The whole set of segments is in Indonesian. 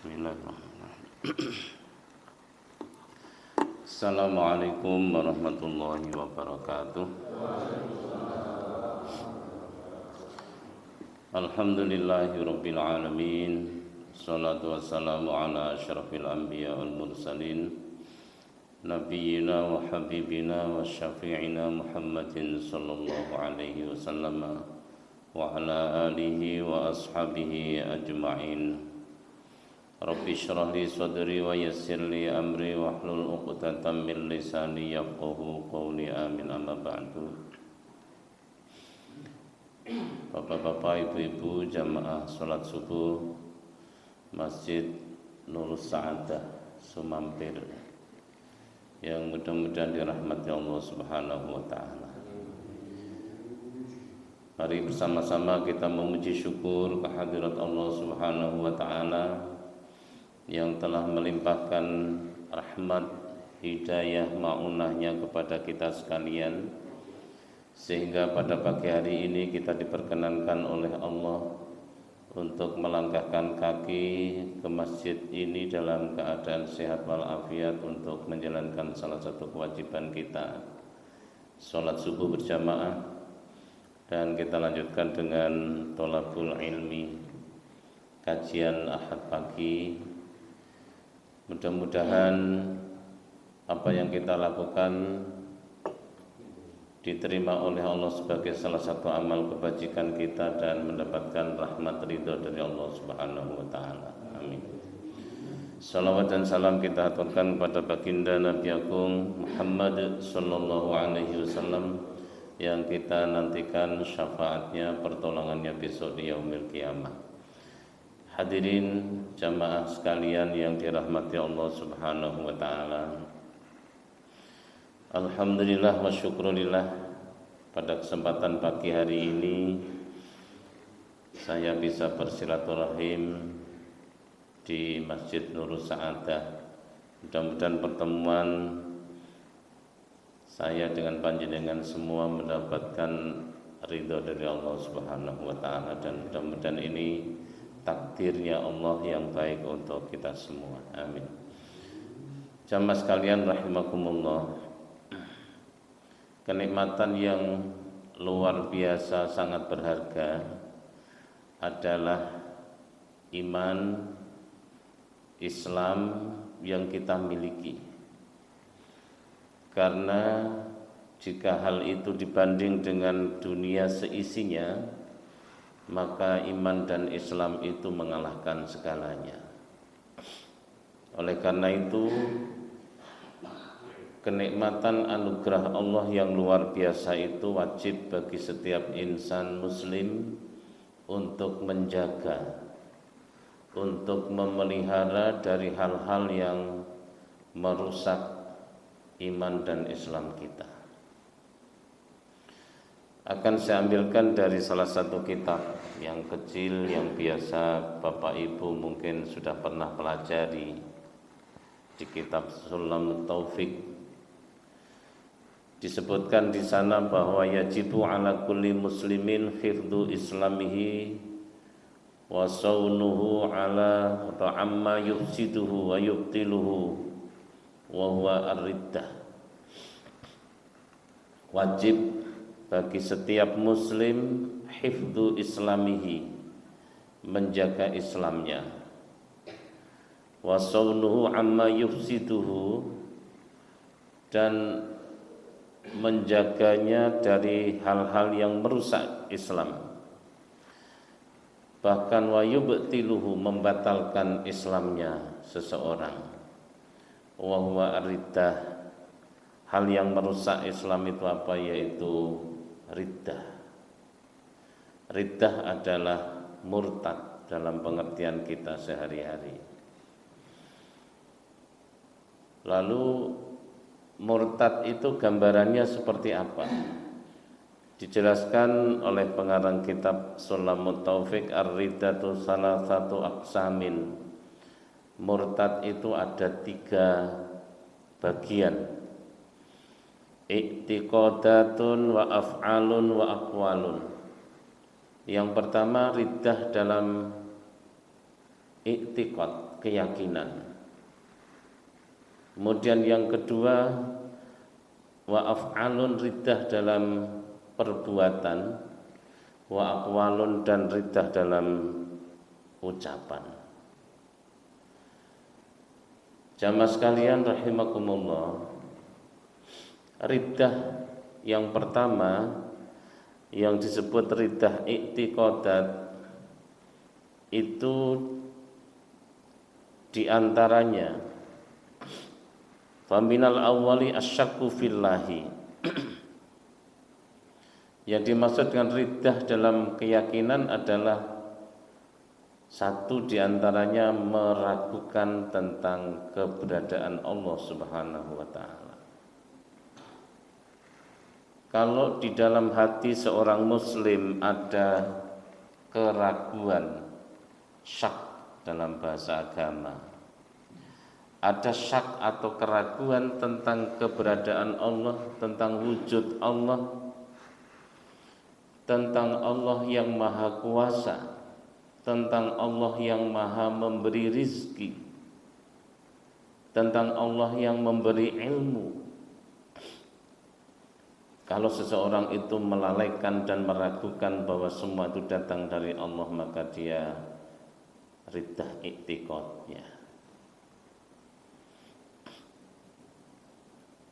Bismillahirrahmanirrahim. Assalamualaikum warahmatullahi wabarakatuh. Alhamdulillahirabbil alamin. Shalatu wassalamu ala asyrafil anbiya wal mursalin nabiyyina wa habibina wa syafi'ina Muhammadin sallallahu alaihi wasallam wa ala alihi wa ashabihi ajma'in. Rabbi shrah li sadri wa yassir li amri wahlul 'uqdatam min lisani yafqahu qawli. Amin. Amma ba'du. Bapak-bapak, ibu-ibu, jamaah salat subuh Masjid Nurus Sa'adah Sumampir yang mudah-mudahan dirahmati Allah Subhanahu wa taala. Mari bersama-sama kita memuji syukur kehadirat Allah Subhanahu wa taala yang telah melimpahkan rahmat, hidayah, ma'unahnya kepada kita sekalian, sehingga pada pagi hari ini kita diperkenankan oleh Allah untuk melangkahkan kaki ke masjid ini dalam keadaan sehat walafiat untuk menjalankan salah satu kewajiban kita, sholat subuh berjamaah, dan kita lanjutkan dengan tholabul ilmi, kajian ahad pagi. Mudah-mudahan apa yang kita lakukan diterima oleh Allah sebagai salah satu amal kebajikan kita dan mendapatkan rahmat ridho dari Allah Subhanahu wa taala. Amin. Salawat dan salam kita aturkan kepada baginda Nabi Agung Muhammad sallallahu alaihi wasallam yang kita nantikan syafaatnya, pertolongannya besok di yaumil qiyamah. Hadirin jamaah sekalian yang dirahmati Allah Subhanahu wa taala. Alhamdulillah wa syukurillah, pada kesempatan pagi hari ini saya bisa bersilaturahim di Masjid Nurus Sa'adah. Mudah-mudahan pertemuan saya dengan panjenengan semua mendapatkan ridho dari Allah Subhanahu wa taala, dan mudah-mudahan ini takdirnya Allah yang baik untuk kita semua. Amin. Jamaah sekalian rahimakumullah, kenikmatan yang luar biasa sangat berharga adalah iman Islam yang kita miliki. Karena jika hal itu dibanding dengan dunia seisinya, maka iman dan Islam itu mengalahkan segalanya. Oleh karena itu, kenikmatan anugerah Allah yang luar biasa itu wajib bagi setiap insan muslim untuk menjaga, untuk memelihara dari hal-hal yang merusak iman dan Islam kita. Akan saya ambilkan dari salah satu kitab yang kecil yang biasa Bapak Ibu mungkin sudah pernah pelajari, di kitab Sulam Taufik. Disebutkan di sana bahwa yajibu ala kulli muslimin hifdzu islamihi wa saunuhu ala amma yufsiduhu wa yubtiluhu wa huwa ar-riddah. Wajib bagi setiap muslim hifdzu islamihi, menjaga Islamnya, wa saunuhu amma yufsiduhu, dan menjaganya dari hal-hal yang merusak Islam, bahkan wa yubtiluhu, membatalkan Islamnya seseorang, wa huwa ar-riddah. Hal yang merusak Islam itu apa? Yaitu riddah. Riddah adalah murtad dalam pengertian kita sehari-hari. Lalu murtad itu gambarannya seperti apa? Dijelaskan oleh pengarang kitab Sulamut Taufik, ar-riddatu salah satu aqsamin. Murtad itu ada 3 bagian. I'tiqadatun wa af'alun wa aqwalun. Yang pertama riddah dalam i'tiqad, keyakinan. Kemudian yang kedua, wa af'alun riddah dalam perbuatan, wa aqwalun dan riddah dalam ucapan. Jamaah sekalian rahimakumullah, riddah yang pertama yang disebut riddah i'tiqadat itu diantaranya faminal awwali asyakku fillahi. Yang dimaksud dengan riddah dalam keyakinan adalah satu diantaranya meragukan tentang keberadaan Allah Subhanahu wa ta'ala. Kalau di dalam hati seorang muslim ada keraguan, syak dalam bahasa agama, ada syak atau keraguan tentang keberadaan Allah, tentang wujud Allah, tentang Allah yang maha kuasa, tentang Allah yang maha memberi rizki, tentang Allah yang memberi ilmu. Kalau seseorang itu melalaikan dan meragukan bahwa semua itu datang dari Allah, maka dia riddah i'tiqadnya.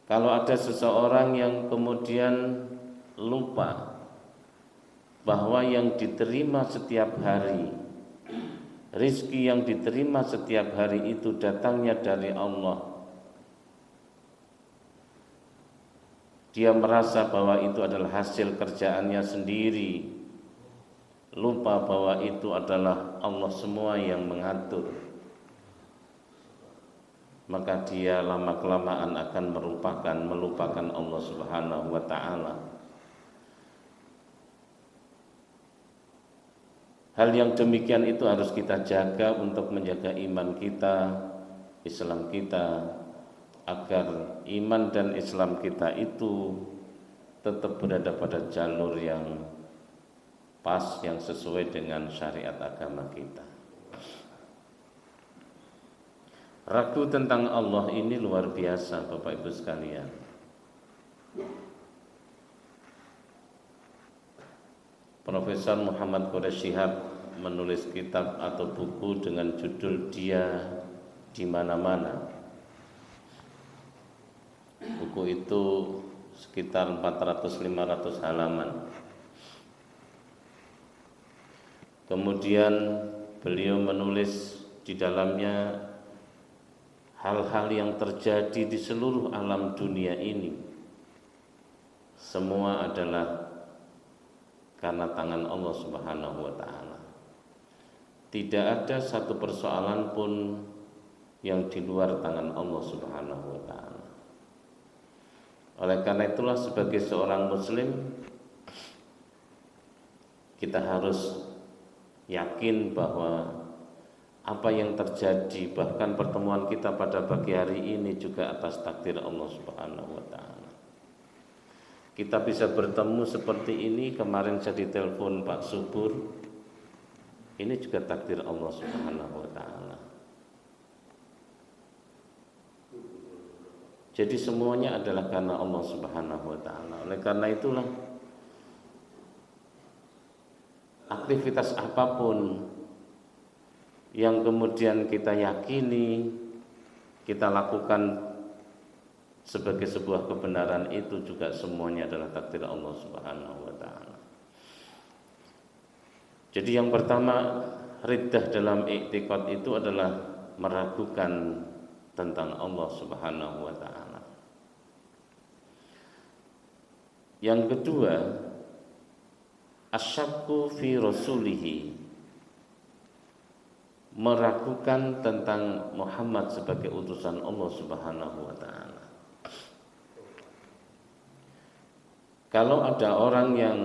Kalau ada seseorang yang kemudian lupa bahwa yang diterima setiap hari, rizki yang diterima setiap hari itu datangnya dari Allah, dia merasa bahwa itu adalah hasil kerjaannya sendiri, lupa bahwa itu adalah Allah semua yang mengatur, maka dia lama-kelamaan akan melupakan Allah Subhanahu wa ta'ala. Hal yang demikian itu harus kita jaga untuk menjaga iman kita, Islam kita, agar iman dan Islam kita itu tetap berada pada jalur yang pas, yang sesuai dengan syariat agama kita. Ragu tentang Allah ini luar biasa Bapak Ibu sekalian. Profesor Muhammad Quraish Shihab menulis kitab atau buku dengan judul Dia di Mana-mana. Buku itu sekitar 400-500 halaman. Kemudian beliau menulis di dalamnya hal-hal yang terjadi di seluruh alam dunia ini semua adalah karena tangan Allah Subhanahu wa ta'ala. Tidak ada satu persoalan pun yang di luar tangan Allah Subhanahu wa ta'ala. Oleh karena itulah sebagai seorang muslim kita harus yakin bahwa apa yang terjadi, bahkan pertemuan kita pada pagi hari ini juga atas takdir Allah Subhanahu wa ta'ala. Kita bisa bertemu seperti ini, kemarin saya ditelepon Pak Subur, ini juga takdir Allah Subhanahu wa ta'ala. Jadi semuanya adalah karena Allah Subhanahu wa ta'ala. Oleh karena itulah aktivitas apapun yang kemudian kita yakini, kita lakukan sebagai sebuah kebenaran, itu juga semuanya adalah takdir Allah Subhanahu wa ta'ala. Jadi yang pertama, riddah dalam i'tiqad itu adalah meragukan tentang Allah Subhanahu wa ta'ala. Yang kedua, asyakku fi rasulihi, meragukan tentang Muhammad sebagai utusan Allah Subhanahu wa ta'ala. Kalau ada orang yang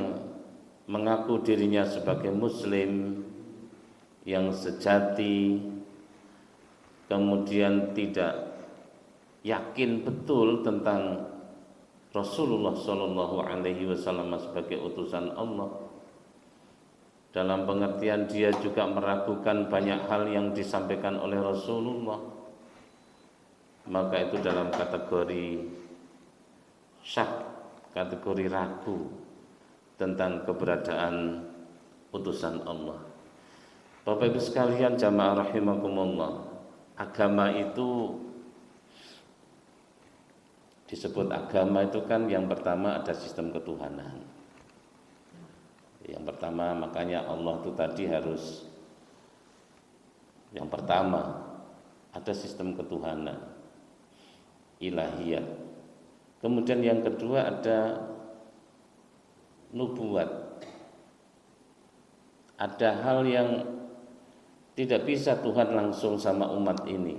mengaku dirinya sebagai muslim yang sejati, kemudian tidak yakin betul tentang Rasulullah Shallallahu Alaihi Wasallam sebagai utusan Allah, dalam pengertian dia juga meragukan banyak hal yang disampaikan oleh Rasulullah, maka itu dalam kategori syak, kategori ragu tentang keberadaan utusan Allah. Bapak Ibu sekalian jamaah rahimakumullah, agama itu disebut agama itu kan yang pertama ada sistem ketuhanan. Yang pertama makanya Allah itu tadi harus yang pertama ada sistem ketuhanan ilahiyah. Kemudian yang kedua ada nubuat. Ada hal yang tidak bisa Tuhan langsung sama umat ini,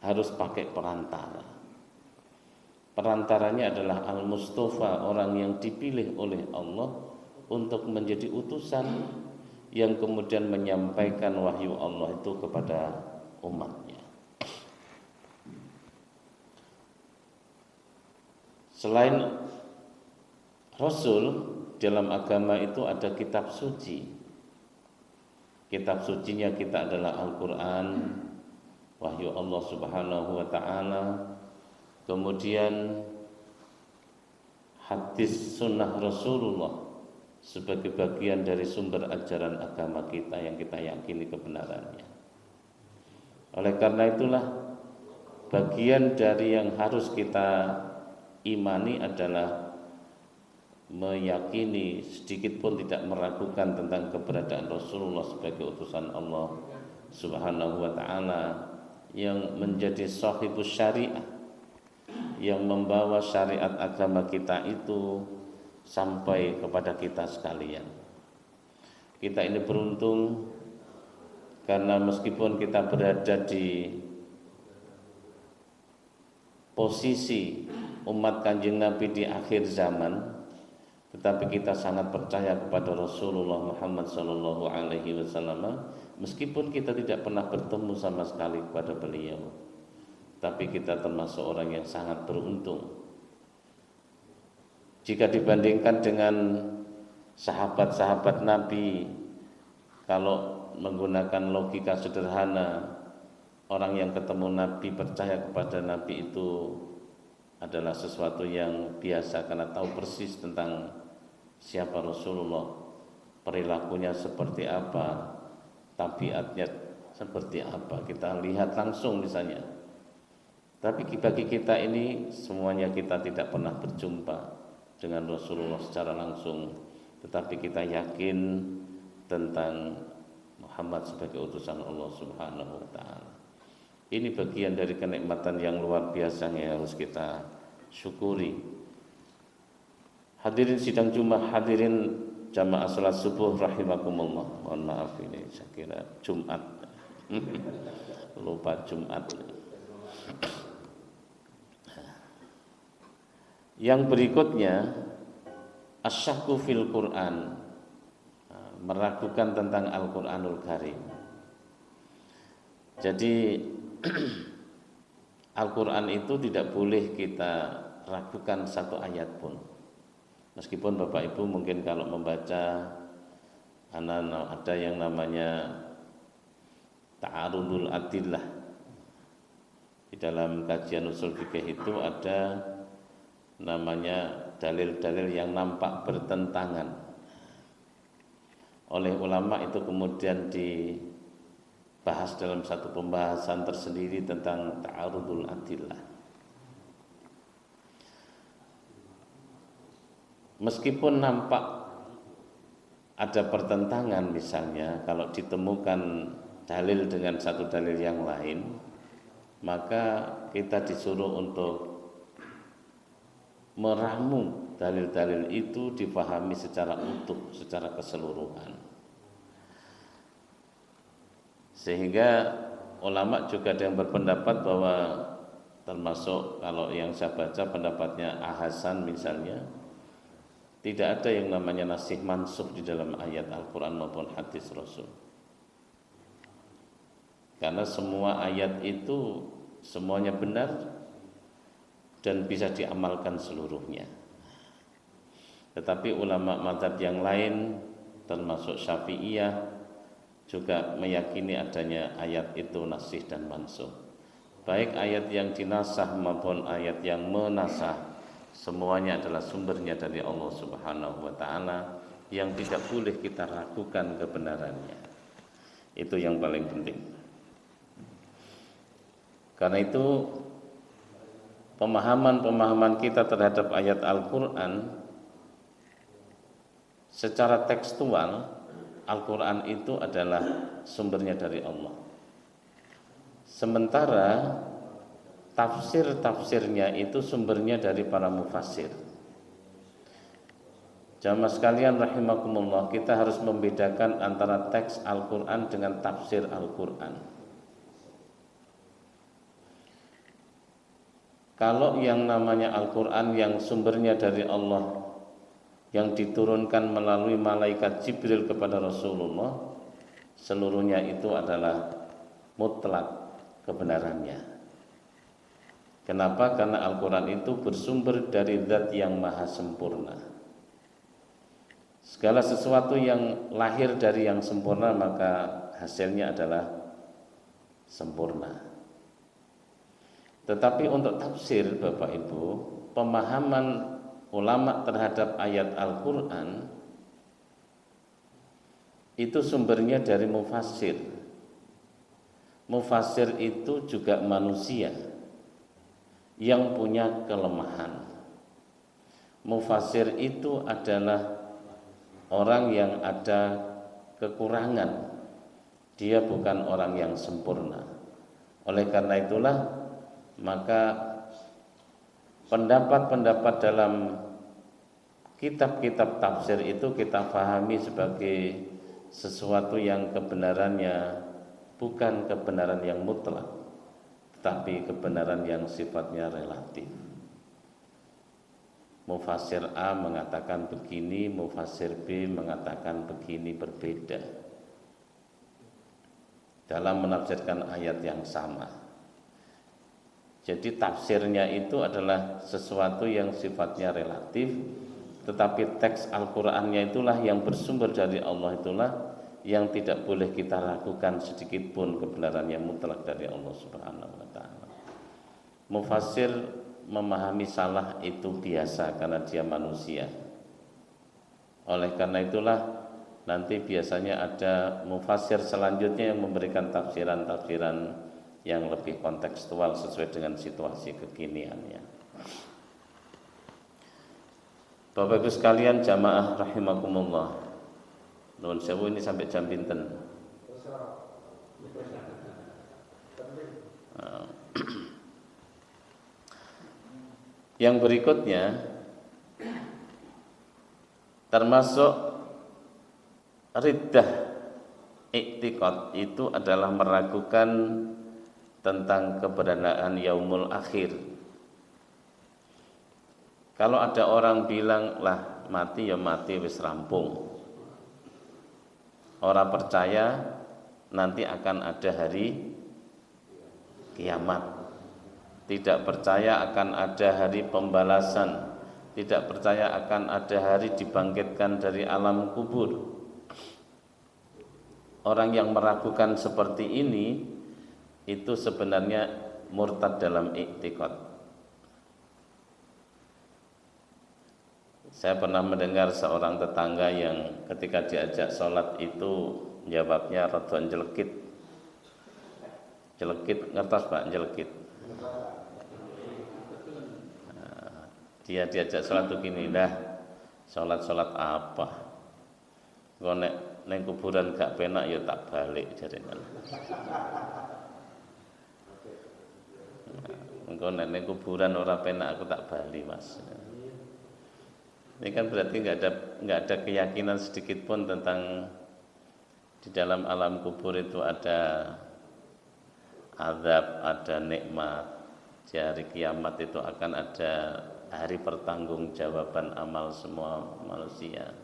harus pakai perantara. Perantaranya adalah Al-Mustafa, orang yang dipilih oleh Allah untuk menjadi utusan yang kemudian menyampaikan wahyu Allah itu kepada umatnya. Selain Rasul, dalam agama itu ada kitab suci. Kitab sucinya kita adalah Al-Quran, wahyu Allah Subhanahu wa ta'ala. Kemudian hadis sunnah Rasulullah sebagai bagian dari sumber ajaran agama kita yang kita yakini kebenarannya. Oleh karena itulah bagian dari yang harus kita imani adalah meyakini, sedikit pun tidak meragukan tentang keberadaan Rasulullah sebagai utusan Allah Subhanahu wa ta'ala yang menjadi sahibus syariah, yang membawa syariat agama kita itu sampai kepada kita sekalian. Kita ini beruntung karena meskipun kita berada di posisi umat Kanjeng Nabi di akhir zaman, tetapi kita sangat percaya kepada Rasulullah Muhammad sallallahu alaihi wasallam meskipun kita tidak pernah bertemu sama sekali kepada beliau. Tapi kita termasuk orang yang sangat beruntung. Jika dibandingkan dengan sahabat-sahabat Nabi, kalau menggunakan logika sederhana, orang yang ketemu Nabi percaya kepada Nabi itu adalah sesuatu yang biasa karena tahu persis tentang siapa Rasulullah, perilakunya seperti apa, tabiatnya seperti apa, kita lihat langsung misalnya. Tapi bagi kita ini semuanya kita tidak pernah berjumpa dengan Rasulullah secara langsung, tetapi kita yakin tentang Muhammad sebagai utusan Allah Subhanahu wa ta'ala. Ini bagian dari kenikmatan yang luar biasa yang harus kita syukuri. Hadirin sidang Jumat, hadirin jamaah salat subuh rahimakumullah. Mohon maaf ini saya kira Jumat. Lupa Jumat. Yang berikutnya asyakku fil Quran, meragukan tentang Al-Quranul Karim. Jadi Al-Quran itu tidak boleh kita ragukan satu ayat pun. Meskipun Bapak Ibu mungkin kalau membaca ada yang namanya ta'arudul adillah. Di dalam kajian usul fikih itu ada namanya dalil-dalil yang nampak bertentangan. Oleh ulama itu kemudian dibahas dalam satu pembahasan tersendiri tentang ta'arudul adillah. Meskipun nampak ada pertentangan, misalnya kalau ditemukan dalil dengan satu dalil yang lain, maka kita disuruh untuk meramu dalil-dalil itu dipahami secara utuh, secara keseluruhan. Sehingga ulama juga ada yang berpendapat bahwa termasuk kalau yang saya baca pendapatnya Hasan misalnya, tidak ada yang namanya nasih mansukh di dalam ayat Al-Quran maupun hadis Rasul. Karena semua ayat itu semuanya benar dan bisa diamalkan seluruhnya. Tetapi ulama mazhab yang lain termasuk Syafi'iyah juga meyakini adanya ayat itu nasih dan mansukh. Baik ayat yang dinasah maupun ayat yang menasah, semuanya adalah sumbernya dari Allah Subhanahu wa taala yang tidak boleh kita ragukan kebenarannya. Itu yang paling penting. Karena itu pemahaman kita terhadap ayat Al-Qur'an secara tekstual, Al-Qur'an itu adalah sumbernya dari Allah. Sementara tafsirnya itu sumbernya dari para mufassir. Jamaah sekalian rahimakumullah, kita harus membedakan antara teks Al-Qur'an dengan tafsir Al-Qur'an. Kalau yang namanya Al-Qur'an yang sumbernya dari Allah, yang diturunkan melalui malaikat Jibril kepada Rasulullah, seluruhnya itu adalah mutlak kebenarannya. Kenapa? Karena Al-Qur'an itu bersumber dari Zat yang maha sempurna. Segala sesuatu yang lahir dari yang sempurna maka hasilnya adalah sempurna. Tetapi untuk tafsir Bapak Ibu, pemahaman ulama terhadap ayat Al-Qur'an itu sumbernya dari mufassir. Mufassir itu juga manusia yang punya kelemahan. Mufassir itu adalah orang yang ada kekurangan. Dia bukan orang yang sempurna. Oleh karena itulah maka pendapat-pendapat dalam kitab-kitab tafsir itu kita pahami sebagai sesuatu yang kebenarannya bukan kebenaran yang mutlak, tapi kebenaran yang sifatnya relatif. Mufassir A mengatakan begini, mufassir B mengatakan begini, berbeda dalam menafsirkan ayat yang sama. Jadi tafsirnya itu adalah sesuatu yang sifatnya relatif, tetapi teks Al-Qur'annya itulah yang bersumber dari Allah, itulah yang tidak boleh kita ragukan sedikit pun kebenaran yang mutlak dari Allah Subhanahu wa taala. Mufassir memahami salah itu biasa karena dia manusia. Oleh karena itulah nanti biasanya ada mufassir selanjutnya yang memberikan tafsiran-tafsiran yang lebih kontekstual sesuai dengan situasi kekiniannya. Bapak Ibu sekalian jamaah rahimakumullah. Nuwun sewu, ini sampai jam pinten? Yang berikutnya termasuk riddah i'tiqad itu adalah meragukan tentang keberadaan yaumul akhir. Kalau ada orang bilang lah mati ya mati wis rampung, orang percaya nanti akan ada hari kiamat, tidak percaya akan ada hari pembalasan, tidak percaya akan ada hari dibangkitkan dari alam kubur. Orang yang meragukan seperti ini itu sebenarnya murtad dalam i'tiqad. Saya pernah mendengar seorang tetangga yang ketika diajak sholat itu jawabnya rada jelekit. Jelekit, ngertos Pak, jelekit. Nah, dia diajak sholat tuh gini, dah sholat apa? Kok nek kuburan gak penak ya tak balik jaringan. Engkau nek kuburan ora penak aku tak bali Mas. Ini kan berarti nggak ada keyakinan sedikit pun tentang di dalam alam kubur itu ada azab, ada nikmat. Di hari kiamat itu akan ada hari pertanggungjawaban amal semua manusia.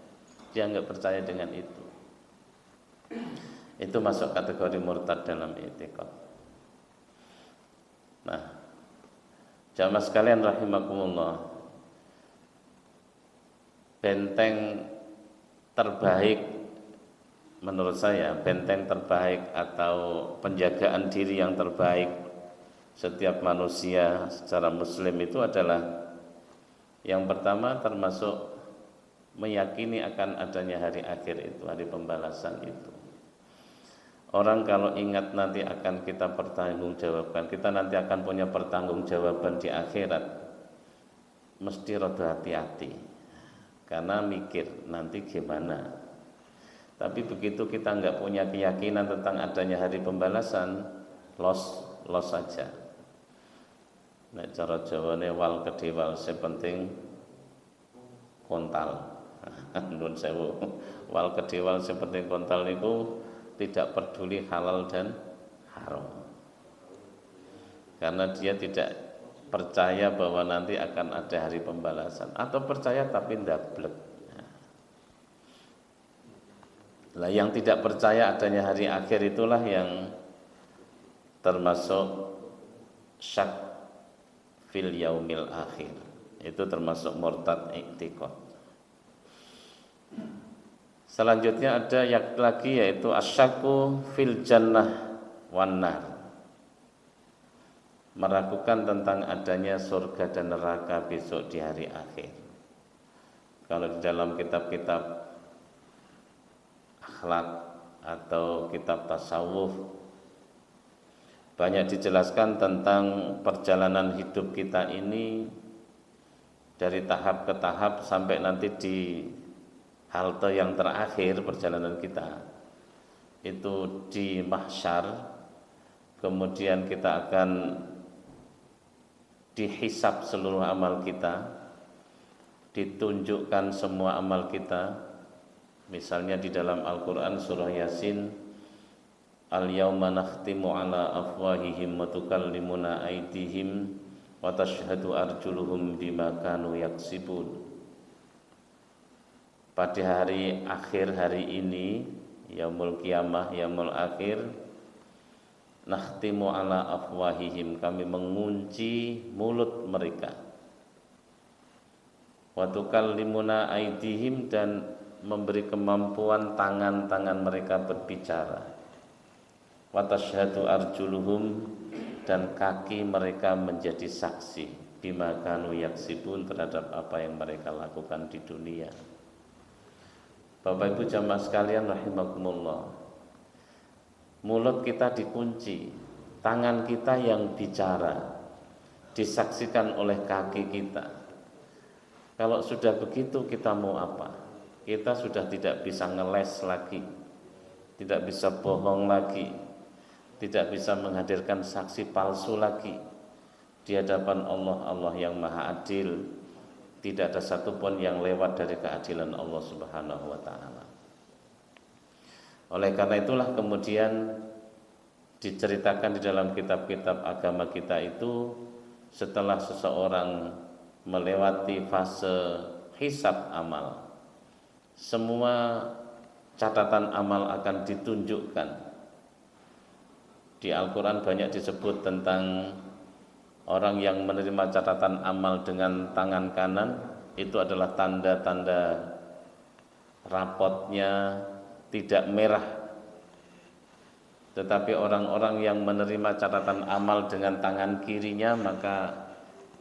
Dia nggak percaya dengan itu. Itu masuk kategori murtad dalam i'tiqad. Nah, jamaah sekalian rahimakumullah, benteng terbaik menurut saya benteng terbaik atau penjagaan diri yang terbaik setiap manusia secara muslim itu adalah yang pertama termasuk meyakini akan adanya hari akhir itu, hari pembalasan itu. Orang kalau ingat nanti akan kita pertanggungjawabkan, kita nanti akan punya pertanggungjawaban di akhirat, mesti rada hati-hati karena mikir nanti gimana. Tapi begitu kita nggak punya keyakinan tentang adanya hari pembalasan, los saja. Nek cara Jawane wal kedewal sepenting kontal. Nun sewu. Wal kedewal sepenting kontal niku tidak peduli halal dan haram. Karena dia tidak percaya bahwa nanti akan ada hari pembalasan, atau percaya tapi ndablek. Lah yang tidak percaya adanya hari akhir itulah yang termasuk syak fil yaumil akhir. Itu termasuk murtad i'tiqad. Selanjutnya ada yang lagi yaitu asyaku fil jannah wan nar. Meragukan tentang adanya surga dan neraka besok di hari akhir. Kalau di dalam kitab-kitab akhlak atau kitab tasawuf banyak dijelaskan tentang perjalanan hidup kita ini dari tahap ke tahap sampai nanti di halte yang terakhir perjalanan kita itu di mahsyar. Kemudian kita akan dihisab seluruh amal kita, ditunjukkan semua amal kita. Misalnya di dalam Al-Quran surah Yasin, al-yawma nakhtimu ala afwahihim wa tukallimuna aydihim wa tashhadu arjuluhum bima kanu yaksibun. Pada hari akhir hari ini, yaumul qiyamah, yaumul akhir, nakhtimu ala afwahihim, kami mengunci mulut mereka, wa tukallimuna aydihim, dan memberi kemampuan tangan-tangan mereka berbicara, wa tashhadu arjuluhum, dan kaki mereka menjadi saksi, bima kanu yaksibun, terhadap apa yang mereka lakukan di dunia. Bapak Ibu jamaah sekalian rahimakumullah, mulut kita dikunci, tangan kita yang bicara disaksikan oleh kaki kita. Kalau sudah begitu kita mau apa? Kita sudah tidak bisa ngeles lagi, tidak bisa bohong lagi, tidak bisa menghadirkan saksi palsu lagi di hadapan Allah. Allah yang maha adil, tidak ada satupun yang lewat dari keadilan Allah Subhanahu wa ta'ala. Oleh karena itulah kemudian diceritakan di dalam kitab-kitab agama kita itu, setelah seseorang melewati fase hisab amal, semua catatan amal akan ditunjukkan. Di Al-Quran banyak disebut tentang orang yang menerima catatan amal dengan tangan kanan, itu adalah tanda-tanda rapotnya tidak merah. Tetapi orang-orang yang menerima catatan amal dengan tangan kirinya, maka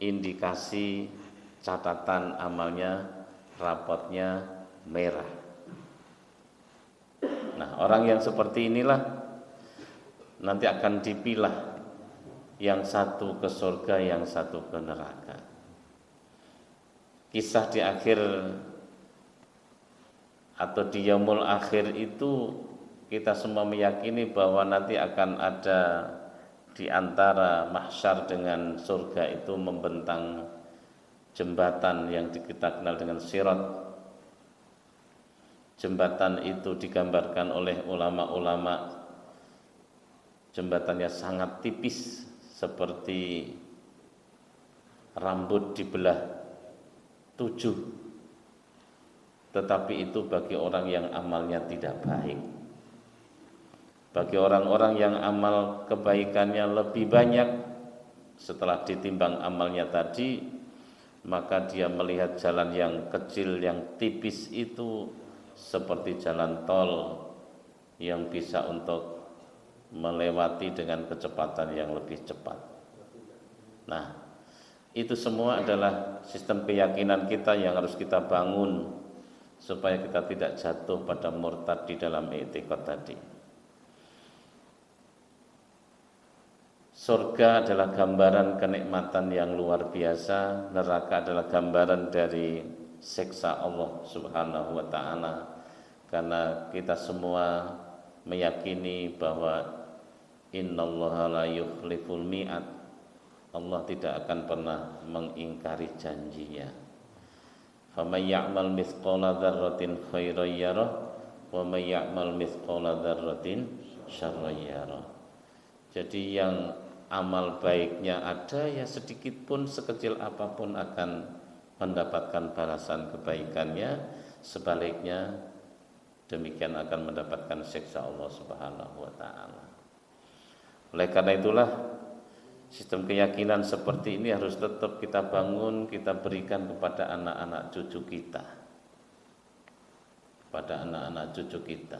indikasi catatan amalnya, rapotnya merah. Nah, orang yang seperti inilah nanti akan dipilah, yang satu ke surga, yang satu ke neraka. Kisah di akhir atau di yaumul akhir itu kita semua meyakini bahwa nanti akan ada di antara mahsyar dengan surga itu membentang jembatan yang kita kenal dengan sirat. Jembatan itu digambarkan oleh ulama-ulama, jembatannya sangat tipis seperti rambut dibelah 7. Tetapi itu bagi orang yang amalnya tidak baik. Bagi orang-orang yang amal kebaikannya lebih banyak, setelah ditimbang amalnya tadi, maka dia melihat jalan yang kecil, yang tipis itu seperti jalan tol yang bisa untuk melewati dengan kecepatan yang lebih cepat. Nah, itu semua adalah sistem keyakinan kita yang harus kita bangun supaya kita tidak jatuh pada murtad di dalam i'tiqad tadi. Surga adalah gambaran kenikmatan yang luar biasa, neraka adalah gambaran dari siksa Allah Subhanahu wa taala. Karena kita semua meyakini bahwa innallaha la yukhliful mi'ad. Allah tidak akan pernah mengingkari janjinya. Faman ya'mal mithqala dzarratin khairan yarah wa may ya'mal mithqala dzarratin syarran yarah. Jadi yang amal baiknya ada, ya sedikit pun sekecil apapun akan mendapatkan balasan kebaikannya, sebaliknya demikian akan mendapatkan siksa Allah Subhanahu wa taala. Oleh karena itulah sistem keyakinan seperti ini harus tetap kita bangun, kita berikan kepada anak-anak cucu kita. Pada anak-anak cucu kita.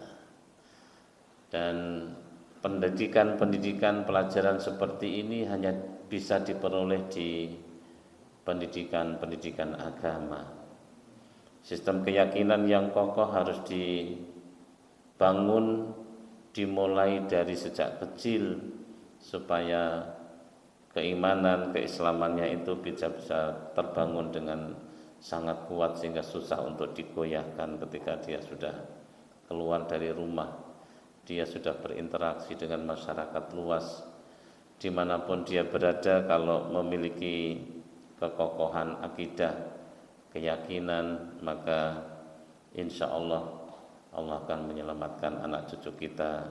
Dan pendidikan pelajaran seperti ini hanya bisa diperoleh di pendidikan agama. Sistem keyakinan yang kokoh harus dibangun, dimulai dari sejak kecil supaya keimanan, keislamannya itu bisa terbangun dengan sangat kuat sehingga susah untuk digoyahkan ketika dia sudah keluar dari rumah. Dia sudah berinteraksi dengan masyarakat luas. Dimanapun dia berada, kalau memiliki kekokohan akidah, keyakinan, maka insya Allah Allah akan menyelamatkan anak cucu kita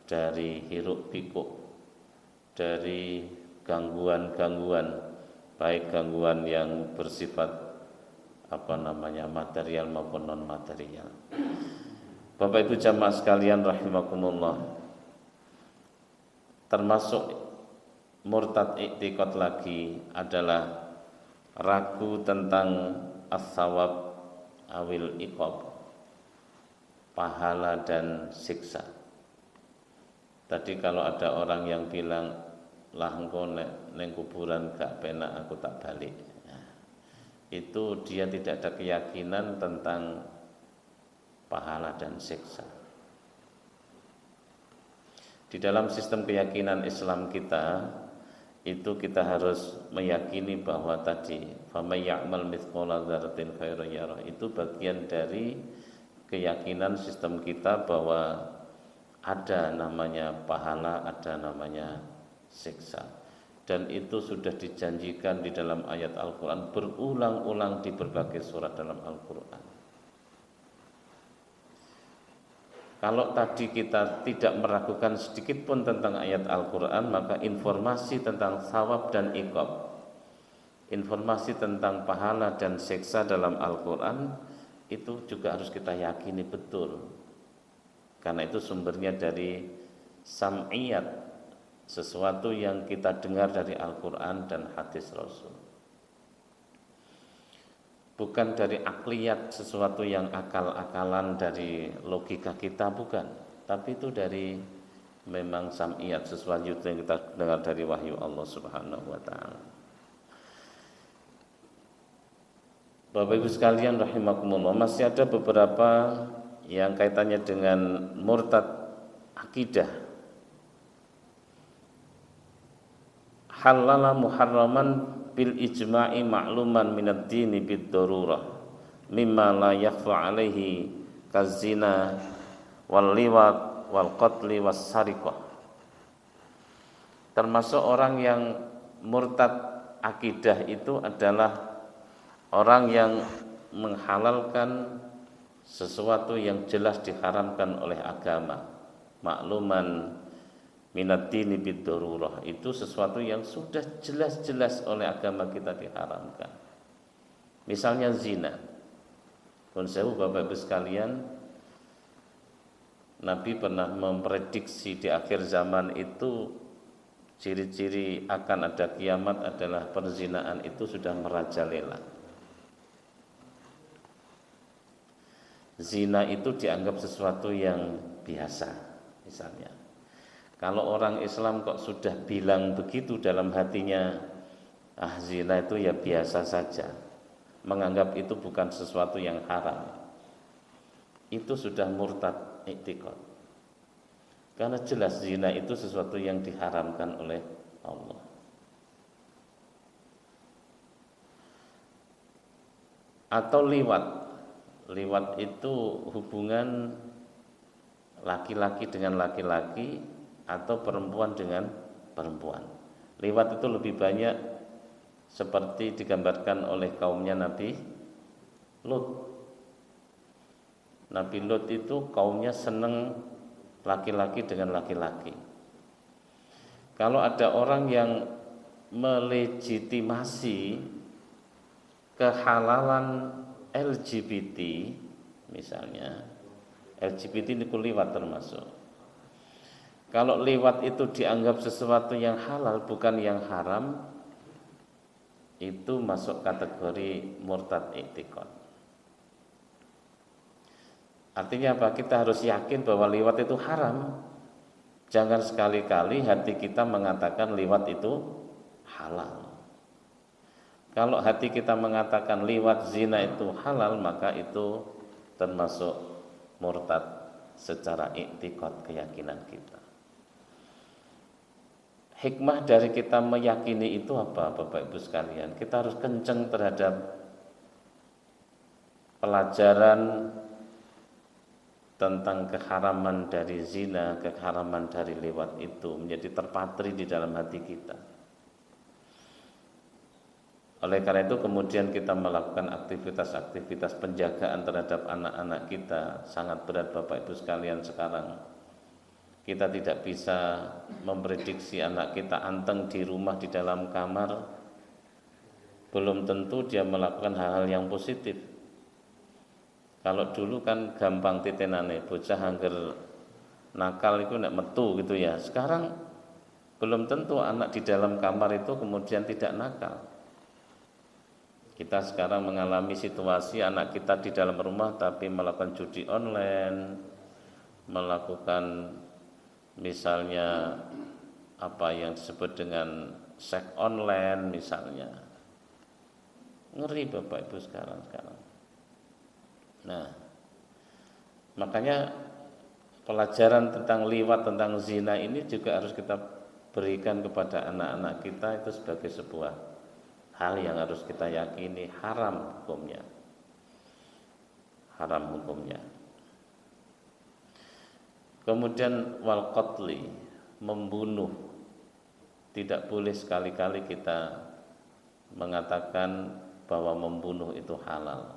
dari hiruk pikuk, dari gangguan-gangguan, baik gangguan yang bersifat material maupun non material. Bapak Ibu jamaah sekalian rahimakumullah, termasuk murtad i'tiqad lagi adalah ragu tentang as-sawab awil iqab, pahala dan siksa. Tadi kalau ada orang yang bilang lah engko neng kuburan gak penak aku tak balik, nah, itu dia tidak ada keyakinan tentang pahala dan siksa. Di dalam sistem keyakinan Islam kita itu kita harus meyakini bahwa tadi faman ya'mal mithqala dzarratin khairan yarah itu bagian dari keyakinan sistem kita bahwa ada namanya pahala, ada namanya siksa. Dan itu sudah dijanjikan di dalam ayat Al-Quran berulang-ulang di berbagai surat dalam Al-Quran. Kalau tadi kita tidak meragukan sedikit pun tentang ayat Al-Quran, maka informasi tentang thawab dan iqab, informasi tentang pahala dan siksa dalam Al-Quran itu juga harus kita yakini betul. Karena itu sumbernya dari sam'iyat, sesuatu yang kita dengar dari Al-Quran dan hadis Rasul. Bukan dari akliyat, sesuatu yang akal-akalan dari logika kita, bukan. Tapi itu dari memang sam'iyat, sesuatu yang kita dengar dari wahyu Allah Subhanahu wa ta'ala. Bapak Ibu sekalian rahimakumullah, masih ada beberapa yang kaitannya dengan murtad akidah. Halala muharraman bil ijma'i ma'luman minad dini bid darurah mimma la yakhfa alaihi kazina wal liwat wal qatli was sariqah. Termasuk orang yang murtad akidah itu adalah orang yang menghalalkan sesuatu yang jelas diharamkan oleh agama. Makluman minad dini bid darurah, itu sesuatu yang sudah jelas-jelas oleh agama kita diharamkan. Misalnya zina. Konsewu Bapak Ibu sekalian, Nabi pernah memprediksi di akhir zaman itu ciri-ciri akan ada kiamat adalah perzinaan itu sudah merajalela. zina itu dianggap sesuatu yang biasa. Misalnya, kalau orang Islam kok sudah bilang begitu dalam hatinya, zina itu ya biasa saja, menganggap itu bukan sesuatu yang haram, itu sudah murtad i'tiqad. Karena jelas zina itu sesuatu yang diharamkan oleh Allah. Atau liwat itu hubungan laki-laki dengan laki-laki atau perempuan dengan perempuan. Liwat itu lebih banyak seperti digambarkan oleh kaumnya Nabi Lut. Nabi Lut itu kaumnya senang laki-laki dengan laki-laki. Kalau ada orang yang melegitimasi kehalalan LGBT, misalnya LGBT ini liwat termasuk. Kalau liwat itu dianggap sesuatu yang halal bukan yang haram, itu masuk kategori murtad i'tiqad. Artinya apa? Kita harus yakin bahwa liwat itu haram. Jangan sekali-kali hati kita mengatakan liwat itu halal. Kalau hati kita mengatakan liwat zina itu halal, maka itu termasuk murtad secara i'tiqad, keyakinan kita. Hikmah dari kita meyakini itu apa, Bapak Ibu sekalian? Kita harus kenceng terhadap pelajaran tentang keharaman dari zina, keharaman dari liwat itu menjadi terpatri di dalam hati kita. Oleh karena itu kemudian kita melakukan aktivitas-aktivitas penjagaan terhadap anak-anak kita. Sangat berat Bapak Ibu sekalian sekarang. Kita tidak bisa memprediksi anak kita anteng di rumah di dalam kamar. Belum tentu dia melakukan hal-hal yang positif. Kalau dulu kan gampang titenane, bocah angger nakal itu nek metu gitu ya. Sekarang belum tentu anak di dalam kamar itu kemudian tidak nakal. Kita sekarang mengalami situasi anak kita di dalam rumah tapi melakukan judi online, melakukan misalnya apa yang disebut dengan seks online misalnya. Ngeri Bapak Ibu sekarang. Nah, makanya pelajaran tentang liwat, tentang zina ini juga harus kita berikan kepada anak-anak kita itu sebagai sebuah hal yang harus kita yakini haram hukumnya. Kemudian wal qatli, membunuh. Tidak boleh sekali-kali kita mengatakan bahwa membunuh itu halal.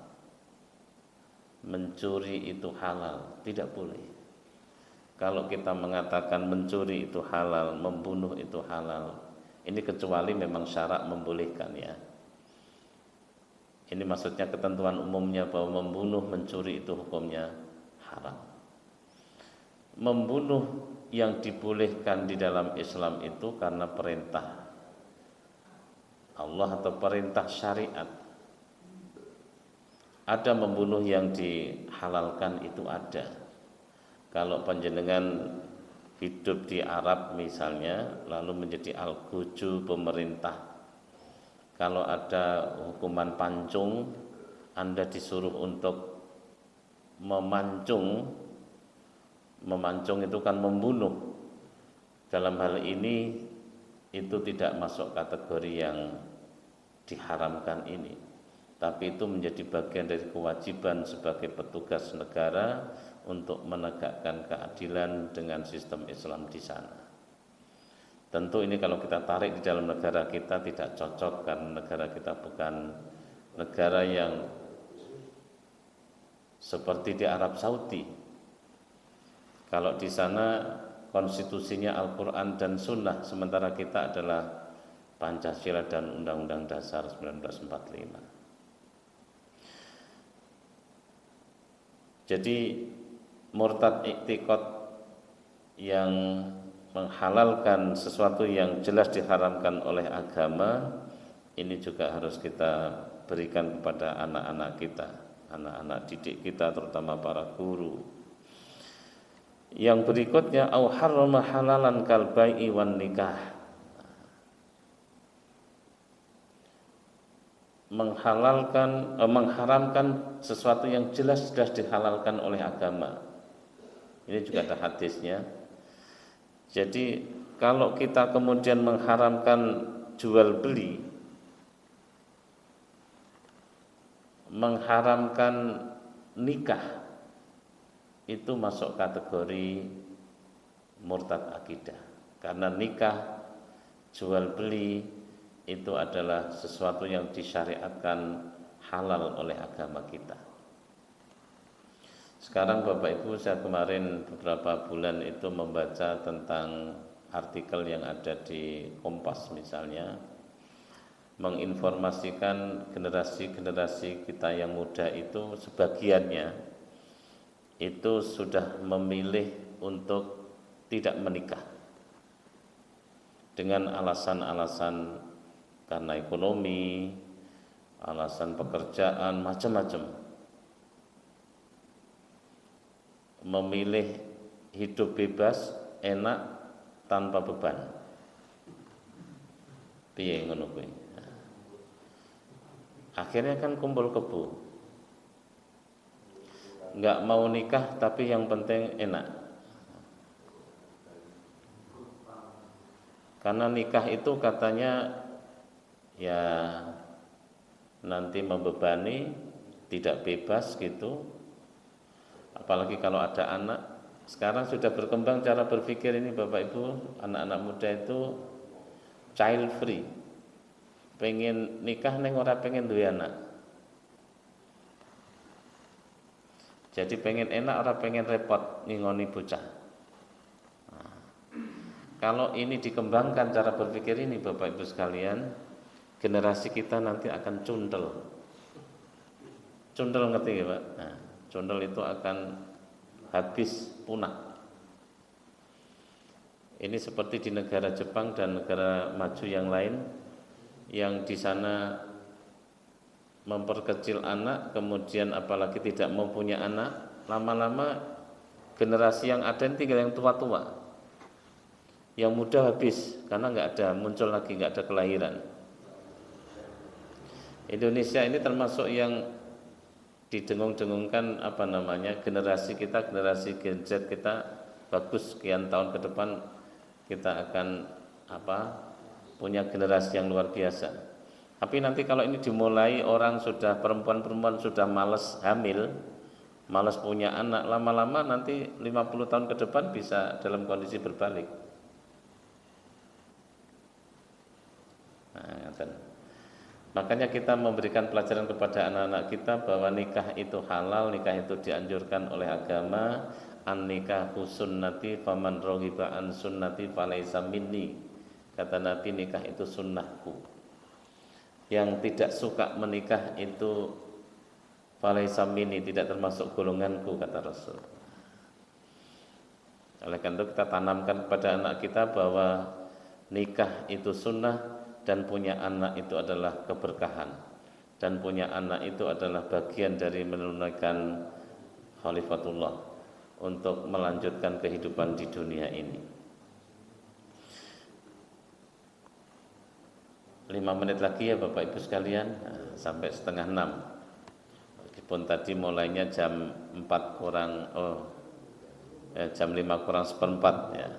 Mencuri itu halal, tidak boleh. Kalau kita mengatakan mencuri itu halal, membunuh itu halal, ini kecuali memang syarak membolehkan ya. Ini maksudnya ketentuan umumnya bahwa membunuh, mencuri itu hukumnya haram. Membunuh yang dibolehkan di dalam Islam itu karena perintah Allah atau perintah syariat. Ada membunuh yang dihalalkan itu ada. Kalau panjenengan hidup di Arab misalnya, lalu menjadi al-guju pemerintah. Kalau ada hukuman pancung, Anda disuruh untuk memancung. Memancung itu kan membunuh. Dalam hal ini itu tidak masuk kategori yang diharamkan ini. Tapi itu menjadi bagian dari kewajiban sebagai petugas negara untuk menegakkan keadilan dengan sistem Islam di sana. Tentu ini kalau kita tarik di dalam negara kita tidak cocok karena negara kita bukan negara yang seperti di Arab Saudi. Kalau di sana konstitusinya Al-Quran dan Sunnah, sementara kita adalah Pancasila dan Undang-Undang Dasar 1945. Jadi murtad i'tiqad yang menghalalkan sesuatu yang jelas diharamkan oleh agama, ini juga harus kita berikan kepada anak-anak kita. anak-anak didik kita, terutama para guru. Yang berikutnya, au harrama halalan kal bai'i wan nikah, mengharamkan sesuatu yang jelas-jelas dihalalkan oleh agama. Ini juga ada hadisnya. Jadi kalau kita kemudian mengharamkan jual beli, mengharamkan nikah, itu masuk kategori murtad akidah. Karena nikah, jual beli itu adalah sesuatu yang disyariatkan halal oleh agama kita. Sekarang Bapak Ibu, saya kemarin beberapa bulan itu membaca tentang artikel yang ada di Kompas misalnya, menginformasikan generasi-generasi kita yang muda itu sebagiannya itu sudah memilih untuk tidak menikah dengan alasan-alasan karena ekonomi, alasan pekerjaan, macam-macam. Memilih hidup bebas, enak, tanpa beban. Piye ngono kuwi. Akhirnya kan kumpul kebo. Enggak mau nikah tapi yang penting enak. Karena nikah itu katanya ya nanti membebani, tidak bebas gitu. Apalagi kalau ada anak. Sekarang sudah berkembang cara berpikir ini Bapak Ibu, anak-anak muda itu child free. Pengen nikah neng ora pengen duwe anak. Jadi pengen enak ora pengen repot ngingoni bocah. Nah, kalau ini dikembangkan cara berpikir ini Bapak Ibu sekalian, generasi kita nanti akan cundel. Cundel ngerti ya Pak? Nah, cundel itu akan habis, punah. Ini seperti di negara Jepang dan negara maju yang lain, yang di sana memperkecil anak, kemudian apalagi tidak mempunyai anak, lama-lama generasi yang ada tinggal yang tua-tua, yang muda habis karena nggak ada, muncul lagi, nggak ada kelahiran. Indonesia ini termasuk yang didengung-dengungkan generasi kita, generasi Gen Z kita bagus, sekian tahun ke depan kita akan punya generasi yang luar biasa. Tapi nanti kalau ini dimulai orang sudah perempuan-perempuan sudah malas hamil, malas punya anak, lama-lama nanti 50 tahun ke depan bisa dalam kondisi berbalik. Nah, makanya kita memberikan pelajaran kepada anak-anak kita bahwa nikah itu halal, nikah itu dianjurkan oleh agama. An-nikahu sunnati faman raghiba an sunnati falaisa minni. Kata Nabi, nikah itu sunnahku. Yang tidak suka menikah itu falaisa minni, tidak termasuk golonganku, kata Rasul. Oleh karena itu kita tanamkan kepada anak kita bahwa nikah itu sunnah, dan punya anak itu adalah keberkahan, dan punya anak itu adalah bagian dari menunaikan khalifatullah untuk melanjutkan kehidupan di dunia ini. 5 menit lagi ya Bapak Ibu sekalian, sampai 5:30. Meskipun tadi mulainya jam 5 kurang seperempat ya.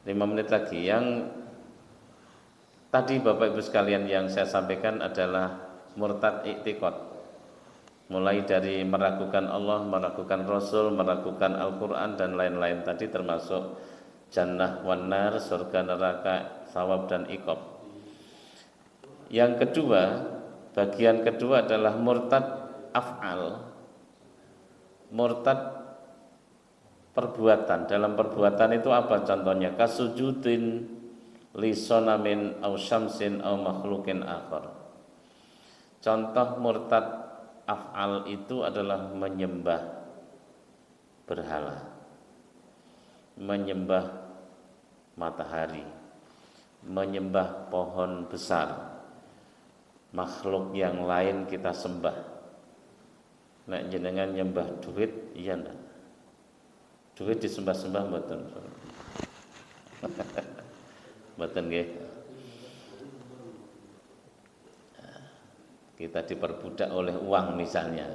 5 menit lagi. Yang tadi Bapak Ibu sekalian yang saya sampaikan adalah murtad i'tiqad. Mulai dari meragukan Allah, meragukan Rasul, meragukan Al-Quran dan lain-lain tadi, termasuk jannah wan nar, surga neraka, thawab dan iqab. Yang kedua, bagian kedua adalah murtad af'al. Murtad perbuatan. Dalam perbuatan itu apa contohnya? Kasujudin li sonamin au syamsin au makhlukin akhar. Contoh murtad af'al itu adalah menyembah berhala, menyembah matahari, menyembah pohon besar, makhluk yang lain kita sembah. nek jenengan nyembah duit iya ndak? Duit disembah-sembah mboten? Mboten nggih. Kita diperbudak oleh uang misalnya.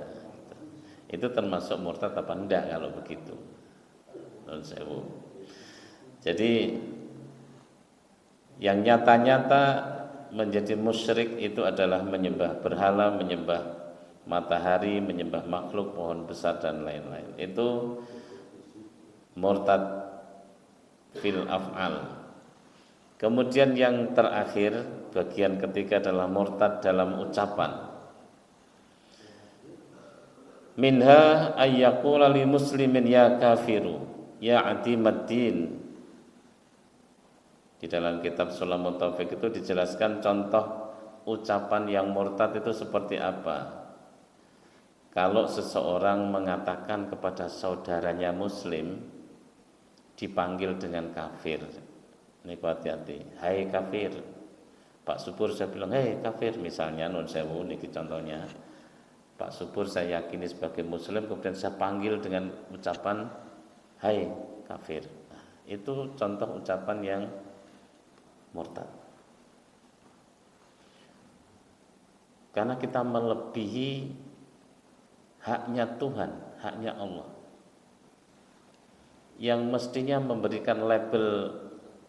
Itu termasuk murtad apa enggak kalau begitu? Nuwun sewu. Jadi yang nyata-nyata menjadi musyrik itu adalah menyembah berhala, menyembah matahari, menyembah makhluk, pohon besar dan lain-lain. Itu murtad fil af'al. Kemudian yang terakhir, bagian ketiga adalah murtad dalam ucapan. Minha ayyaqula li muslimin ya kafiru ya atimaddin. Di dalam kitab Sulamut Taufik itu dijelaskan contoh ucapan yang murtad itu seperti apa. Kalau seseorang mengatakan kepada saudaranya muslim dipanggil dengan kafir. Ini hati-hati. Hai kafir. Pak Subur saya bilang, "Hei kafir," misalnya nun sewu niki contohnya. Pak Subur saya yakini sebagai muslim, kemudian saya panggil dengan ucapan hai kafir. Nah, itu contoh ucapan yang murtad. Karena kita melebihi haknya Tuhan, haknya Allah, yang mestinya memberikan label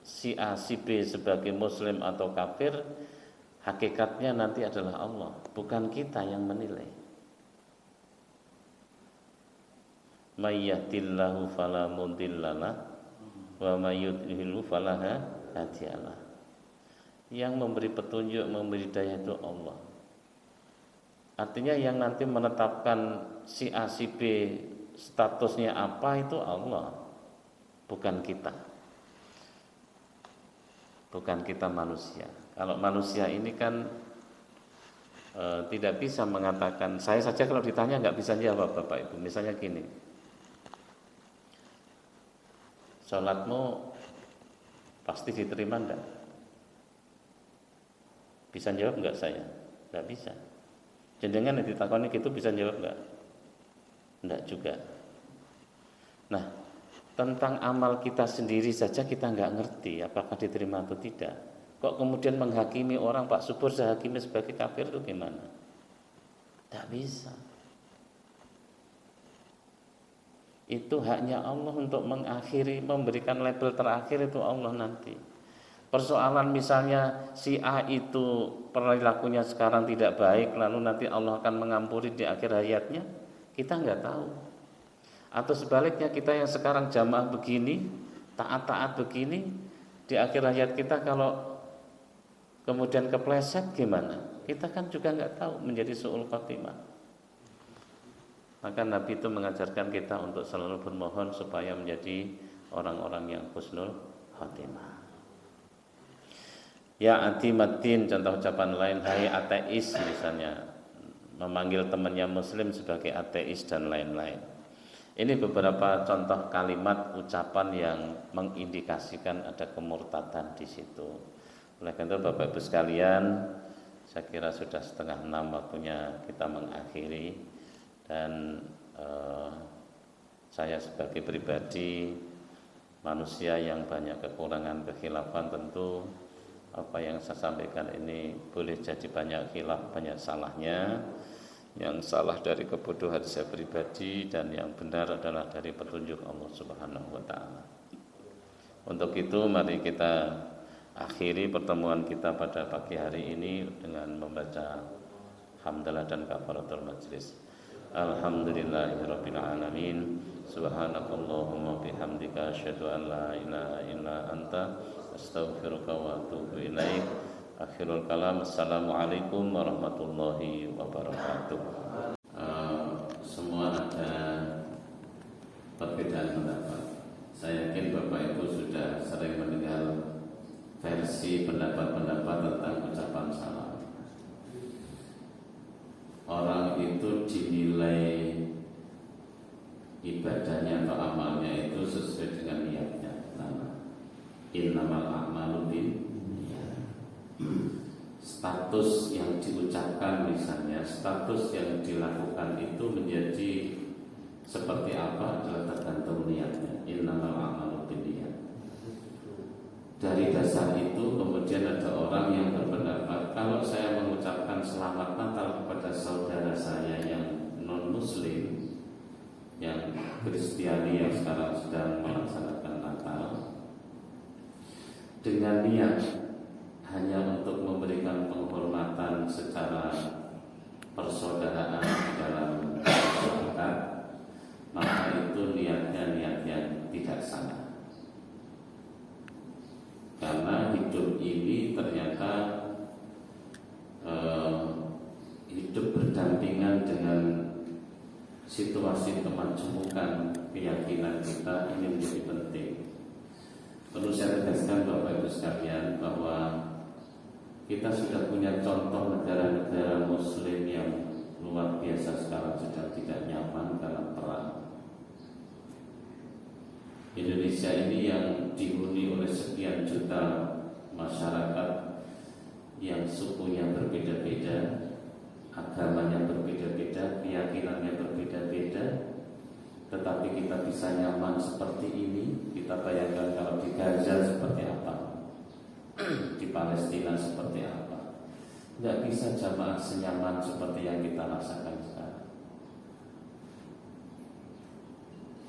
si A, si B sebagai muslim atau kafir, hakikatnya nanti adalah Allah, bukan kita yang menilai. May yahdihillahu fala mudhillalah wa may yudlilhu fala hadiyalah. Yang memberi petunjuk, memberi daya itu Allah. Artinya yang nanti menetapkan si A, si B statusnya apa itu Allah, bukan kita. Bukan kita manusia. Kalau manusia ini kan tidak bisa mengatakan, saya saja kalau ditanya nggak bisa jawab Bapak Ibu. Misalnya gini, sholatmu pasti diterima enggak? Bisa jawab enggak saya? Enggak bisa. Jenengan yang ditakoni gitu bisa jawab enggak? Enggak juga. Nah, tentang amal kita sendiri saja kita enggak ngerti apakah diterima atau tidak. Kok kemudian menghakimi orang, Pak Subur saya hakimi sebagai kafir itu gimana? Enggak bisa. Itu haknya Allah untuk mengakhiri, memberikan label terakhir itu Allah nanti. Persoalan misalnya si A itu perilakunya sekarang tidak baik, lalu nanti Allah akan mengampuni di akhir hayatnya, kita nggak tahu. Atau sebaliknya kita yang sekarang jamaah begini, taat-taat begini, di akhir hayat kita kalau kemudian kepleset gimana? Kita kan juga nggak tahu, menjadi su'ul khatimah. Maka Nabi itu mengajarkan kita untuk selalu bermohon supaya menjadi orang-orang yang husnul khatimah. Ya atimaddin, contoh ucapan lain, hai ateis misalnya, memanggil temannya muslim sebagai ateis dan lain-lain. Ini beberapa contoh kalimat ucapan yang mengindikasikan ada kemurtadan di situ. Oleh karena itu Bapak Ibu sekalian, saya kira sudah 5:30 waktunya kita mengakhiri. Dan saya sebagai pribadi manusia yang banyak kekurangan, kekhilafan, tentu apa yang saya sampaikan ini boleh jadi banyak khilaf, banyak salahnya. Yang salah dari kebodohan saya pribadi dan yang benar adalah dari petunjuk Allah Subhanahu wa taala. Untuk itu mari kita akhiri pertemuan kita pada pagi hari ini dengan membaca hamdalah dan kafaratul majlis. Alhamdulillahirabbil alamin. Subhanakallahumma bihamdika asyhadu an la ilaha illa anta astaghfiruka wa atubu ilaik. Akhirul kalam, assalamualaikum warahmatullahi wabarakatuh. Semua ada perbedaan pendapat. Saya yakin Bapak Ibu sudah sering mendengar versi pendapat-pendapat tentang ucapan salam. Orang itu dinilai ibadahnya atau amalnya itu sesuai dengan niatnya. Innamal a'malu binniyat. status yang diucapkan misalnya, status yang dilakukan itu menjadi seperti apa adalah tergantung niatnya. Innamal a'malu binniyat. Dari dasar itu kemudian ada orang yang berpendapat kalau saya mengucapkan selamat Natal kepada saudara saya yang non muslim, yang Kristiani yang sekarang sedang melaksanakan Natal, dengan niat hanya untuk memberikan penghormatan secara persaudaraan dalam masyarakat, maka itu niatnya niat yang tidak salah. Karena hidup ini ternyata hidup berdampingan dengan situasi kemajemukan keyakinan kita, ini menjadi penting. Perlu saya tegaskan Bapak Ibu sekalian bahwa kita sudah punya contoh negara-negara muslim yang luar biasa sekarang sedang tidak nyaman dalam perang. Indonesia ini yang dihuni oleh sekian juta masyarakat yang sukunya berbeda-beda, agamanya berbeda-beda, keyakinannya berbeda-beda, tetapi kita bisa nyaman seperti ini. Kita bayangkan kalau di Gaza seperti apa, di Palestina seperti apa. Tidak bisa jamaah senyaman seperti yang kita rasakan sekarang.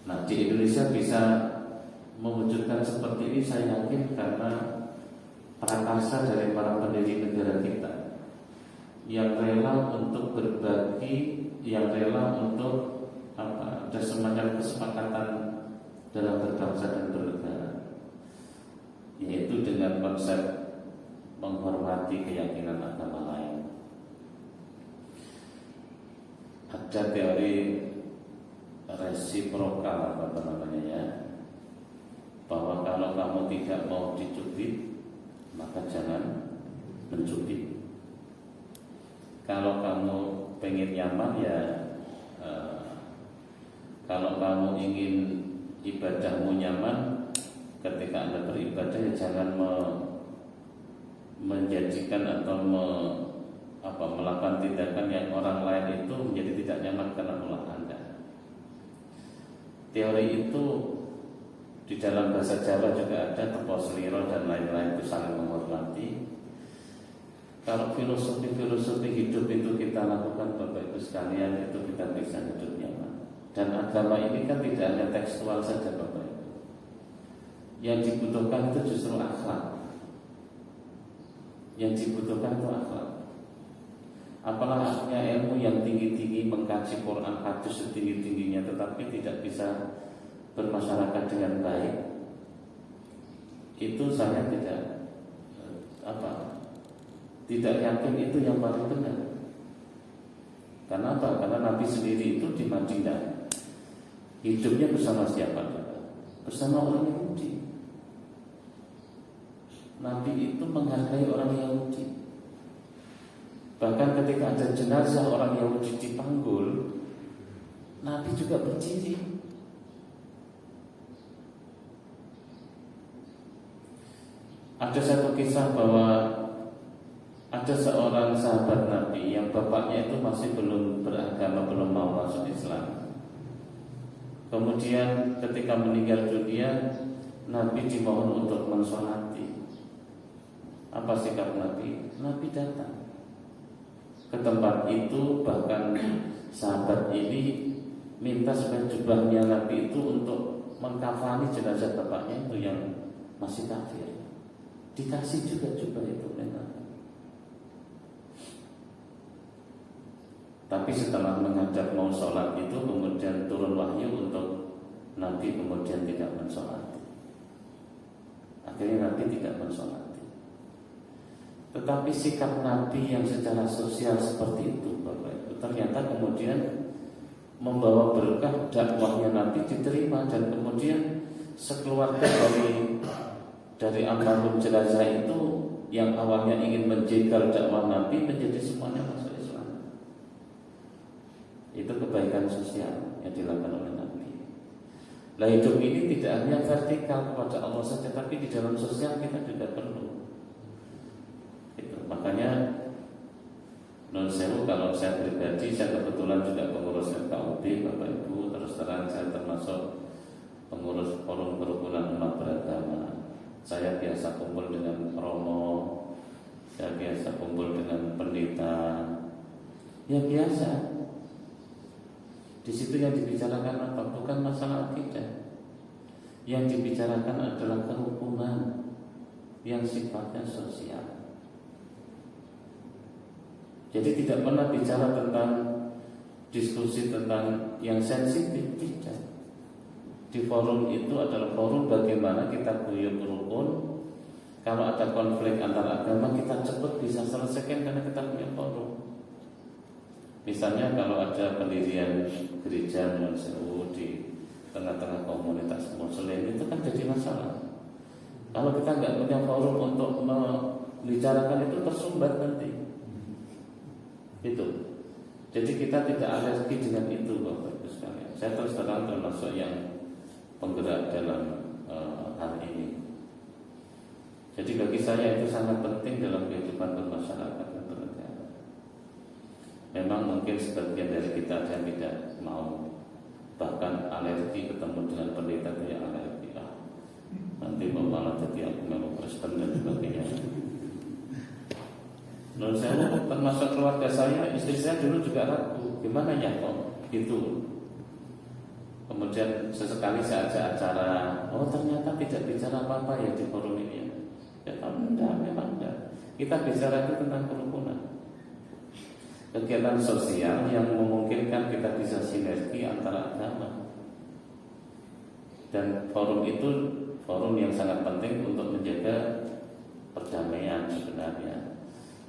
Nah, di Indonesia bisa mewujudkan seperti ini, saya yakin karena prakarsa dari para pendiri negara kita yang rela untuk berbagi, yang rela untuk ada semacam kesepakatan dalam berbangsa dan bernegara, yaitu dengan konsep menghormati keyakinan agama lain. Ada teori resiprokal apa namanya ya, bahwa kalau kamu tidak mau dicubit maka jangan mencubit. Kalau kamu pengen nyaman ya, kalau kamu ingin ibadahmu nyaman ketika Anda beribadah, ya jangan menjadikan atau melakukan tindakan yang orang lain itu menjadi tidak nyaman karena ulah Anda. Teori itu di dalam bahasa Jawa juga ada, tepos liro dan lain-lain, itu saling menghormati. Kalau filosofi hidup itu kita lakukan Bapak Ibu sekalian, itu kita bisa hidup nyaman. Dan agama ini kan tidak hanya tekstual saja Bapak Ibu. Yang dibutuhkan itu justru akhlak. Yang dibutuhkan itu akhlak. Apalah artinya ilmu yang tinggi-tinggi, mengkaji Quran hadis setinggi-tingginya, tetapi tidak bisa bermasyarakat dengan baik, itu saya tidak yakin itu yang paling benar. Karena apa? Karena Nabi sendiri itu di Madinah hidupnya bersama siapa? Bersama orang Yahudi. Nabi itu menghargai orang Yahudi. Bahkan ketika ada jenazah orang Yahudi dipanggul, Nabi juga berdiri. Ada satu kisah bahwa ada seorang sahabat Nabi yang bapaknya itu masih belum beragama, belum mau masuk Islam. Kemudian ketika meninggal dunia, Nabi dimohon untuk mensolati. Apa sikap Nabi? Nabi datang ke tempat itu, bahkan sahabat ini minta supaya jubahnya Nabi itu untuk mengkafani jenazah bapaknya itu yang masih kafir. Dikasih juga jubah itu oleh Nabi. Tapi setelah menghadap mau sholat itu, kemudian turun wahyu untuk Nabi kemudian tidak mensolati. Akhirnya Nabi tidak mensolati. Tetapi sikap Nabi yang secara sosial seperti itu Bapak Ibu, ternyata kemudian membawa berkah. Dakwahnya Nabi diterima, dan kemudian sekeluarga dari almarhum jenazah itu yang awalnya ingin menjegal dakwah Nabi menjadi semuanya masuk Islam. Itu kebaikan sosial yang dilakukan oleh Nabi. Nah, hidup ini tidak hanya vertikal kepada Allah saja, tapi di dalam sosial kita juga perlu. Makanya Non sewu, kalau saya pribadi, saya kebetulan juga pengurus FKUB, Bapak Ibu. Terus terang saya termasuk pengurus forum kerukunan umat beragama. Saya biasa kumpul dengan romo, saya biasa kumpul dengan pendeta. Ya biasa. Di situ yang dibicarakan apa? Bukan masalah akidah. Yang dibicarakan adalah kerukunan yang sifatnya sosial. Jadi tidak pernah bicara tentang diskusi tentang yang sensitif, tidak. Di forum itu adalah forum bagaimana kita guyup rukun. Kalau ada konflik antar agama, kita cepat bisa selesaikan karena kita punya forum. Misalnya kalau ada pendirian gereja non sewu di tengah-tengah komunitas muslim, itu kan jadi masalah. Kalau kita nggak punya forum untuk membicarakan itu, tersumbat nanti. Itu. Jadi kita tidak alergi dengan itu, Bapak Ibu sekalian. Saya terus terang termasuk yang penggerak dalam hal ini. Jadi bagi saya itu sangat penting dalam kehidupan bermasyarakat dan bernegara. Memang mungkin sebagian dari kita yang tidak mau, bahkan alergi ketemu dengan pendeta itu ya alergi. Nanti malah jadi aku memang Kristen dan sebagainya. Menurut saya termasuk keluarga saya, istri saya dulu juga ragu, gimana ya kok gitu. Kemudian sesekali saya ajak acara, oh ternyata tidak bicara apa-apa ya di forum ini. Ya enggak, memang enggak. Kita bicara itu tentang kerukunan, kegiatan sosial yang memungkinkan kita bisa sinergi antara agama. Dan forum itu forum yang sangat penting untuk menjaga perdamaian sebenarnya,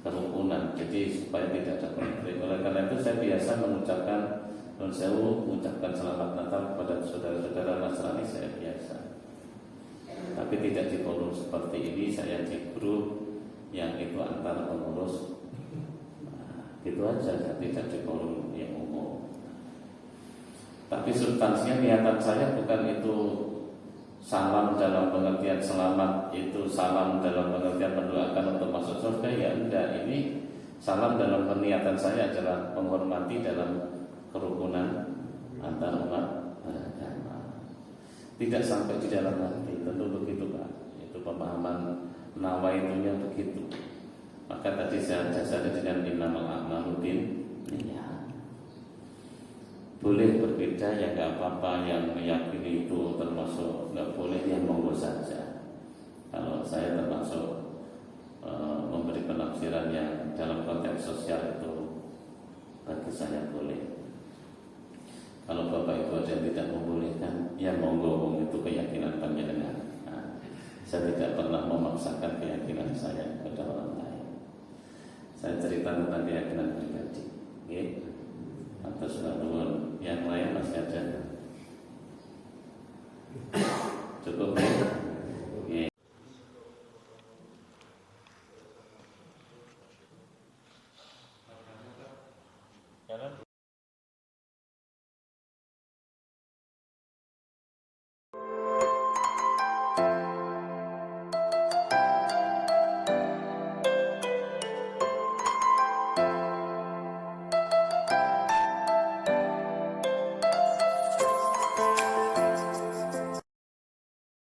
kerukunan. Jadi supaya tidak ada konflik. Oleh karena itu saya biasa mengucapkan non sewu, mengucapkan selamat Natal kepada saudara-saudara Nasrani, saya biasa. Tapi tidak di forum seperti ini, saya di grup yang itu antara pengurus. Gitu aja, tidak di forum yang umum. Tapi substansinya niatan saya bukan itu salam dalam pengertian selamat, itu salam dalam pengertian mendoakan untuk masuk surga, ya enggak. Ini salam dalam peniatan saya adalah menghormati dalam kerukunan antar umat beragama. Tidak sampai di dalam hati, tentu begitu Pak. Itu pemahaman nawaitunya begitu. Maka tadi saya jasad dengan innamal a'malu binniyat. Boleh berbeda ya nggak apa-apa, yang meyakini itu termasuk nggak boleh, yang monggo saja. Kalau saya termasuk memberi penafsiran yang dalam konteks sosial itu bagi saya boleh. Kalau Bapak Ibu ada yang tidak membolehkan, ya monggo, itu keyakinan panjenengan. Saya tidak pernah memaksakan keyakinan saya kepada orang lain. Saya cerita tentang keyakinan pribadi. Atas yang lain masih ada.